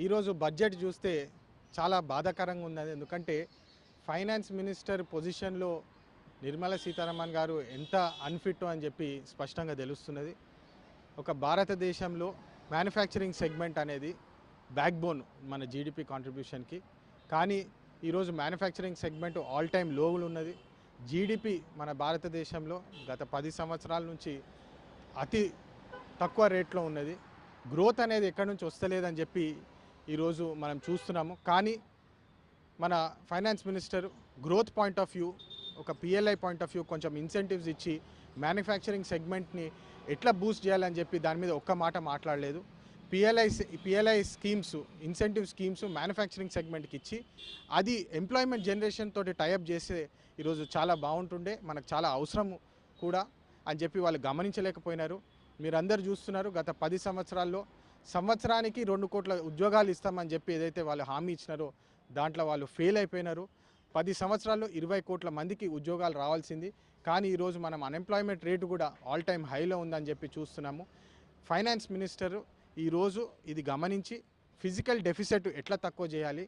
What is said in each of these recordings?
ఈరోజు బడ్జెట్ చూస్తే చాలా బాధాకరంగా ఉన్నది. ఎందుకంటే ఫైనాన్స్ మినిస్టర్ పొజిషన్లో నిర్మలా సీతారామన్ గారు ఎంత అన్ఫిట్ అని చెప్పి స్పష్టంగా తెలుస్తున్నది. ఒక భారతదేశంలో మ్యానుఫ్యాక్చరింగ్ సెగ్మెంట్ అనేది బ్యాక్ బోన్ మన జీడిపి కాంట్రిబ్యూషన్కి. కానీ ఈరోజు మ్యానుఫ్యాక్చరింగ్ సెగ్మెంట్ ఆల్ టైమ్ లోవులు ఉన్నది. జీడిపి మన భారతదేశంలో గత 10 సంవత్సరాల నుంచి అతి తక్కువ రేట్లో ఉన్నది. గ్రోత్ అనేది ఎక్కడి నుంచి వస్తలేదని చెప్పి ఈరోజు మనం చూస్తున్నాము. కానీ మన finance minister growth point of view, ఒక పిఎల్ఐ పాయింట్ ఆఫ్ వ్యూ కొంచెం ఇన్సెంటివ్స్ ఇచ్చి మ్యానుఫ్యాక్చరింగ్ సెగ్మెంట్ని ఎట్లా బూస్ట్ చేయాలని చెప్పి దాని మీద ఒక్క మాట మాట్లాడలేదు. PLI schemes, incentive schemes manufacturing సెగ్మెంట్కి ఇచ్చి అది ఎంప్లాయ్మెంట్ జనరేషన్ తోటి టైఅప్ చేస్తే ఈరోజు చాలా బాగుంటుండే, మనకు చాలా అవసరం కూడా అని చెప్పి వాళ్ళు గమనించలేకపోయినారు. మీరందరూ చూస్తున్నారు, గత 10 సంవత్సరాల్లో సంవత్సరానికి 2 కోట్ల ఉద్యోగాలు ఇస్తామని చెప్పి ఏదైతే వాళ్ళు హామీ ఇచ్చినారో దాంట్లో వాళ్ళు ఫెయిల్ అయిపోయినారు. 10 సంవత్సరాల్లో 20 కోట్ల మందికి ఉద్యోగాలు రావాల్సింది. కానీ ఈరోజు మనం అన్ఎంప్లాయ్మెంట్ రేటు కూడా ఆల్ టైమ్ హైలో ఉందని చెప్పి చూస్తున్నాము. ఫైనాన్స్ మినిస్టర్ ఈరోజు ఇది గమనించి ఫిజికల్ డెఫిసిట్ ఎట్లా తక్కువ చేయాలి,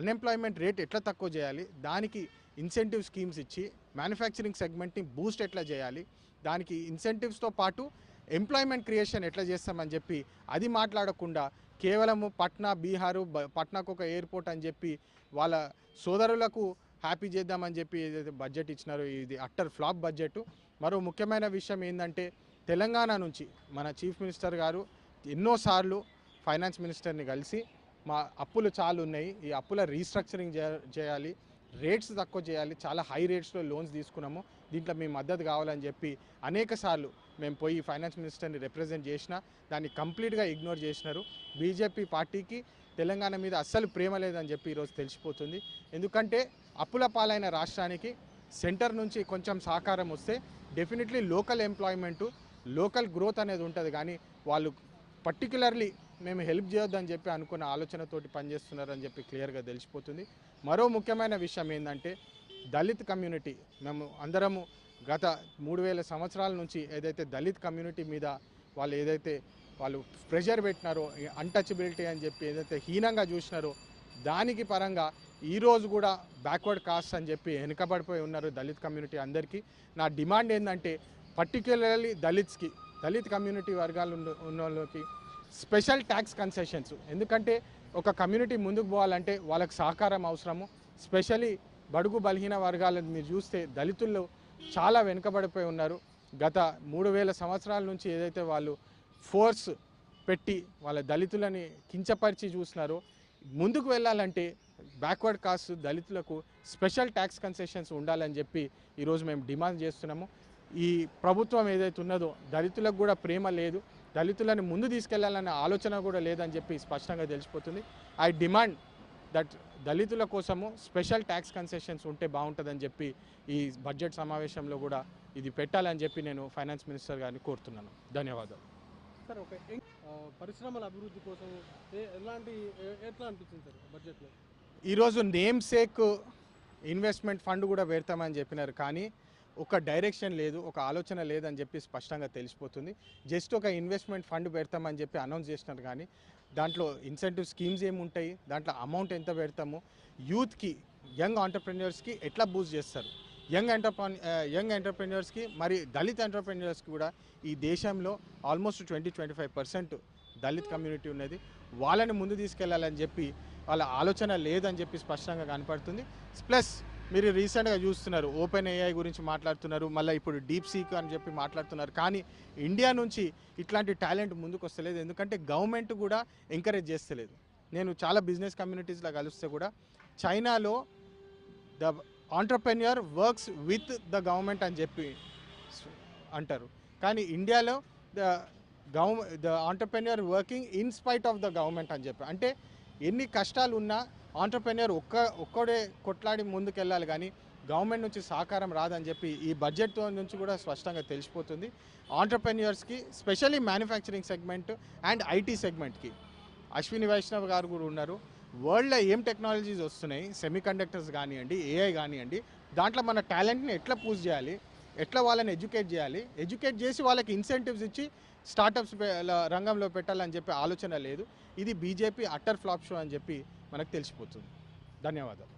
అన్ఎంప్లాయ్మెంట్ రేట్ ఎట్లా తక్కువ చేయాలి, దానికి ఇన్సెంటివ్ స్కీమ్స్ ఇచ్చి మ్యానుఫ్యాక్చరింగ్ సెగ్మెంట్ని బూస్ట్ ఎట్లా చేయాలి, దానికి ఇన్సెంటివ్స్తో పాటు ఎంప్లాయ్మెంట్ క్రియేషన్ ఎట్లా చేస్తామని చెప్పి అది మాట్లాడకుండా కేవలము పట్నా, బీహారు, పట్నాకు ఒక ఎయిర్పోర్ట్ అని చెప్పి వాళ్ళ సోదరులకు హ్యాపీ చేద్దామని చెప్పి ఏదైతే బడ్జెట్ ఇచ్చినారో ఇది అట్టర్ ఫ్లాప్ బడ్జెట్. మరో ముఖ్యమైన విషయం ఏంటంటే తెలంగాణ నుంచి మన చీఫ్ మినిస్టర్ గారు ఎన్నోసార్లు ఫైనాన్స్ మినిస్టర్ని కలిసి మా అప్పులు చాలా ఉన్నాయి, ఈ అప్పుల రీస్ట్రక్చరింగ్ చేయాలి, రేట్స్ తక్కువ చేయాలి, చాలా హై రేట్స్లో లోన్స్ తీసుకున్నాము, దీంట్లో మీ మద్దతు కావాలని చెప్పి అనేక సార్లు మేము పోయి ఫైనాన్స్ మినిస్టర్ని రిప్రజెంట్ చేసినా దాన్ని కంప్లీట్గా ఇగ్నోర్ చేసినారు. బీజేపీ పార్టీకి తెలంగాణ మీద అస్సలు ప్రేమ లేదని చెప్పి ఈరోజు తెలిసిపోతుంది. ఎందుకంటే అప్పుల పాలైన రాష్ట్రానికి సెంటర్ నుంచి కొంచెం సహకారం వస్తే definitely local employment, local growth అనేది ఉంటుంది. కానీ వాళ్ళు పర్టికులర్లీ మేము హెల్ప్ చేయొద్దని చెప్పి అనుకున్న ఆలోచనతోటి పనిచేస్తున్నారని చెప్పి క్లియర్గా తెలిసిపోతుంది. మరో ముఖ్యమైన విషయం ఏంటంటే దళిత్ కమ్యూనిటీ, మేము అందరము గత 3000 సంవత్సరాల నుంచి ఏదైతే దళిత్ కమ్యూనిటీ మీద వాళ్ళు ప్రెషర్ పెట్టినారో, అన్టచబిలిటీ అని చెప్పి ఏదైతే హీనంగా చూసినారో దానికి పరంగా ఈరోజు కూడా బ్యాక్వర్డ్ కాస్ట్ అని చెప్పి వెనుకబడిపోయి ఉన్నారు దళిత్ కమ్యూనిటీ అందరికీ. నా డిమాండ్ ఏంటంటే పర్టిక్యులర్లీ దళిత్ కమ్యూనిటీ వర్గాలు ఉన్న వాళ్ళకి స్పెషల్ ట్యాక్స్ కన్సెషన్స్. ఎందుకంటే ఒక కమ్యూనిటీ ముందుకు పోవాలంటే వాళ్ళకి సహకారం అవసరము. స్పెషలీ బడుగు బలహీన వర్గాలను మీరు చూస్తే దళితుల్లో చాలా వెనుకబడిపోయి ఉన్నారు. గత 3000 సంవత్సరాల నుంచి ఏదైతే వాళ్ళు ఫోర్స్ పెట్టి వాళ్ళ దళితులని కించపరిచి చూసినారో, ముందుకు వెళ్ళాలంటే బ్యాక్వర్డ్ కాస్ట్ దళితులకు స్పెషల్ ట్యాక్స్ కన్సెషన్స్ ఉండాలని చెప్పి ఈరోజు మేము డిమాండ్ చేస్తున్నాము. ఈ ప్రభుత్వం ఏదైతే ఉన్నదో దళితులకు కూడా ప్రేమ లేదు, దళితులను ముందు తీసుకెళ్లాలనే ఆలోచన కూడా లేదని చెప్పి స్పష్టంగా తెలిసిపోతుంది. ఐ డిమాండ్ దట్ దళితుల కోసము స్పెషల్ ట్యాక్స్ కన్సెషన్స్ ఉంటే బాగుంటుందని చెప్పి ఈ బడ్జెట్ సమావేశంలో కూడా ఇది పెట్టాలని చెప్పి నేను ఫైనాన్స్ మినిస్టర్ గారిని కోరుతున్నాను. ధన్యవాదాలు సార్. ఒక పరిశ్రమల అభివృద్ధి కోసం ఎట్లా అనిపించింది సార్ బడ్జెట్లో? ఈరోజు నేమ్ సేక్ ఇన్వెస్ట్మెంట్ ఫండ్ కూడా పెడతామని చెప్పినారు, కానీ ఒక డైరెక్షన్ లేదు, ఒక ఆలోచన లేదని చెప్పి స్పష్టంగా తెలిసిపోతుంది. జస్ట్ ఒక ఇన్వెస్ట్మెంట్ ఫండ్ పెడతామని చెప్పి అనౌన్స్ చేసినారు, కానీ దాంట్లో ఇన్సెంటివ్ స్కీమ్స్ ఏముంటాయి, దాంట్లో అమౌంట్ ఎంత పెడతాము, యూత్కి, యంగ్ ఆంటర్ప్రెన్యూర్స్కి ఎట్లా బూస్ట్ చేస్తారు, యంగ్ ఎంటర్ప్రెన్యూర్స్కి మరి దళిత్ ఎంటర్ప్రెన్యూర్స్కి కూడా ఈ దేశంలో ఆల్మోస్ట్ 20-25% దళిత్ కమ్యూనిటీ ఉన్నది, వాళ్ళని ముందు తీసుకెళ్లాలని చెప్పి వాళ్ళ ఆలోచన లేదని చెప్పి స్పష్టంగా కనపడుతుంది. ప్లస్ మీరు రీసెంట్గా చూస్తున్నారు, ఓపెన్ ఏఐ గురించి మాట్లాడుతున్నారు, మళ్ళీ ఇప్పుడు డీప్ సీక్ అని చెప్పి మాట్లాడుతున్నారు, కానీ ఇండియా నుంచి ఇట్లాంటి టాలెంట్ ముందుకు వస్తలేదు. ఎందుకంటే గవర్నమెంట్ కూడా ఎంకరేజ్ చేస్తలేదు. నేను చాలా బిజినెస్ కమ్యూనిటీస్లో కలిస్తే కూడా చైనాలో the entrepreneur works with the government అని చెప్పి అంటారు, కానీ ఇండియాలో the entrepreneur working in spite of the government అని చెప్పి. అంటే ఎన్ని కష్టాలు ఉన్నా ఆంటర్ప్రెన్యూర్ ఒక్కడే కొట్లాడి ముందుకెళ్ళాలి, కానీ గవర్నమెంట్ నుంచి సహకారం రాదని చెప్పి ఈ బడ్జెట్ నుంచి కూడా స్పష్టంగా తెలిసిపోతుంది. ఆంటర్ప్రెన్యూర్స్కి specially manufacturing segment and IT సెగ్మెంట్కి అశ్విని వైష్ణవ్ గారు కూడా ఉన్నారు. వరల్డ్లో ఏం టెక్నాలజీస్ వస్తున్నాయి, సెమీ కండక్టర్స్ కానివ్వండి, ఏఐ కానివ్వండి, దాంట్లో మన టాలెంట్ని ఎట్లా పూజ్ చేయాలి, ఎట్లా వాళ్ళని ఎడ్యుకేట్ చేయాలి, ఎడ్యుకేట్ చేసి వాళ్ళకి ఇన్సెంటివ్స్ ఇచ్చి స్టార్టప్స్ రంగంలో పెట్టాలని చెప్పి ఆలోచన లేదు. ఇది బీజేపీ అట్టర్ ఫ్లాప్ షో అని చెప్పి మనకు తెలిసిపోతుంది. ధన్యవాదాలు.